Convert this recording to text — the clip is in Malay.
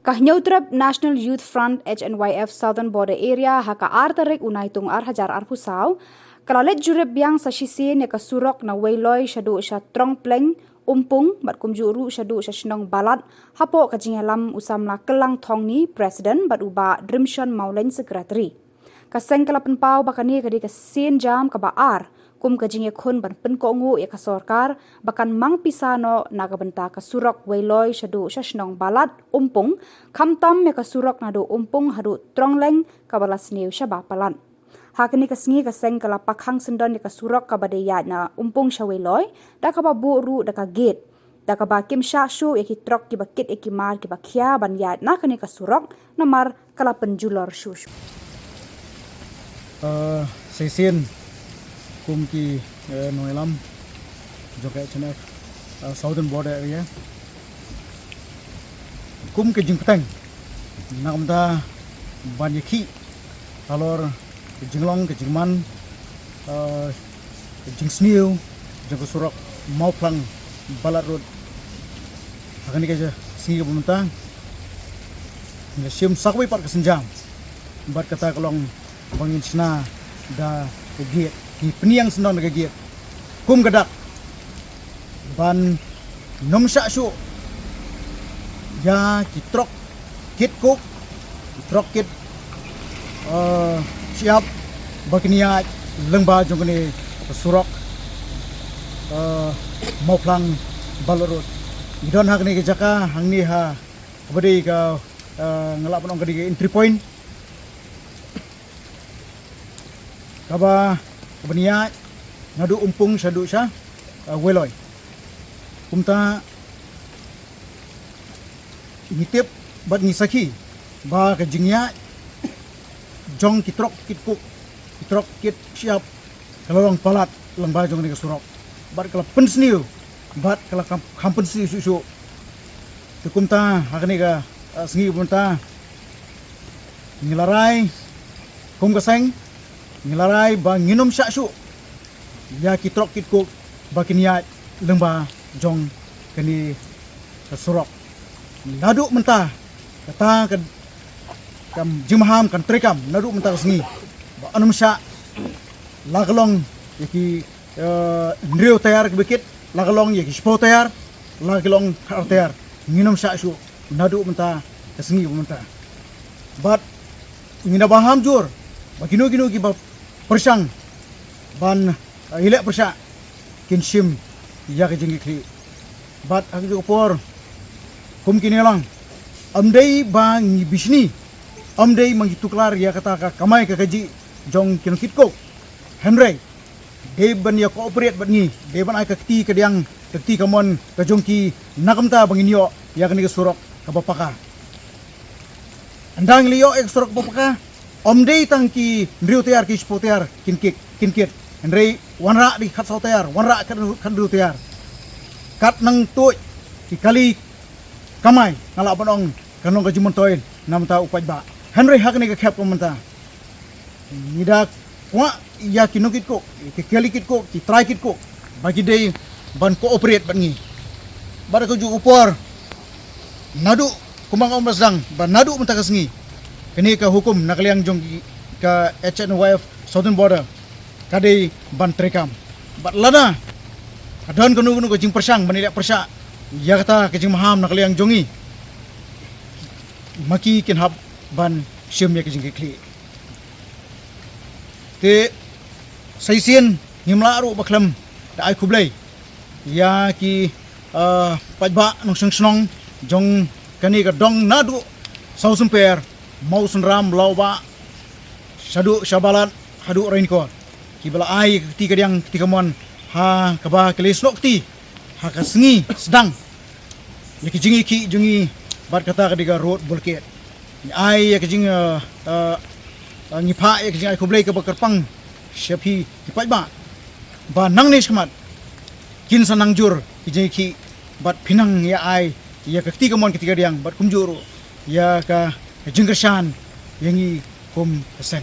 Kahnyotrap National Youth Front HNYF Southern Border Area haka artarik unaitung hajar arpusaw, kalalet jurep biang sa shisin ya kasurok na wayloy syadu sya trongpleng umpung bat kumjuru syadu sya shnong balat hapo kajingalam usamla kelang thongni Presiden bat uba Drimshon Mauleng Sekretari. Kaseng kalapan pau bakani kadi kasin jam kabaar kum kajingya khun ban penkongu ya kasorkar bakan mang pisano nagabenta kasurok wayloy syadu sya shnong balat umpung kamtam ya kasurok nadu umpung hadu trongleng kabalas new sya bapalan. Hakini kasngi kaseng kala pakhang sendon ya kasurok kabadaya na umpung sya wayloy da kababu ru da ka gate da kabakim sya shu ya kitrok kibakit ikimar kibakya ban ya na kani kasurok namar kala penjulor shu. Sesin kum ki noilam joka chana southern border area kum ke jingpeteng nakamda banyaki alor ke jinglong ke jingman ke jingsniu jago surok mauplang balat road akani ke singi pemerintah ngesim sakwe par kesenjam bat kata kolong bangin sna da ke ki peniang senang dengan giat kum gadak ban nom sya syu ya kitrok kit kuk kitrok kit siap bagnia lengba jongni surok mauplang balorot idon hak ni ke jaka hangni ha badi ka ngelap nong ke entry point kaba benia ngadu umpung syadu sya weloy kumta ngitip bat ngisaki ba ka jingya jong kitrok kitkuk kitrok kit siap kalong palat lembah jong ni surok bat kala pensniu bat kala kampen susu kumta hakni ka sengi kumta ngilarai kum kaseng ngilarai ba nginom sya syu ya kitrok kitkuk ba kiniat lembah jong kani surok nadu mentah kata ke kam jimham kan trekam nadu mentah sengi ba anum sya laglong yaki ndrio tayar kebekit laglong yaki spo tayar laglong tayar nginom sya syu nadu mentah sengi mentah bat ngina baham jur ba gino ki ba persang ban hilek persa kinshim ya ke jinggi kli bat aku juga por kum kini lang amdei bang bisni amdei mangituklar ya kata ka kamai ka kaji jong kinukit ko henry de ban ya cooperate bat ni de ban ai ka kti ka diang kti kamon ka jongki nakamta banginyo ya kani ka surok ka bapaka andang liyo ek surok bapaka omdei tangki ndriu tiar ki spo tiar kinkit Henry wanra di khat sau tiar wanra kan ndriu tiar kat nang tu ki kali kamai ngala banong kanong ka jumon toin namta upaj ba Henry hak ni ka khap komenta nida wa ya kinukit ko ki kali kit ko ki try kit ko bagi dei ban cooperate ban ngi bar ko ju upor nadu kumang omrasdang ban nadu menta kasngi kini ka hukum nakaliang jong ka HNYF Southern Border kadai ban trekam bat lana adon kunu ko jing persang banilak persa ya kata ke jing maham nakaliang jongi maki kin hab ban syem ya ke jing kli te saisien ngimla ru baklam da ai kublai ya ki pajba nong snong jong kani ka dong nadu sausumper mau senram lauba syadu syabalat hadu rainko kibala ai ketika yang ketika mon ha kaba kelesnok ti ha kasngi sedang yaki jingi ki jungi bat kata kadiga road bulket ai yaki jing ngipa yaki jing ai kublai ka bakarpang syapi kipat ba nang ni skmat kin sanang jur jingi ki bat pinang ya ai ya ketika mon ketika yang bat kumjuru ya ka jengkersan yangi kum kesen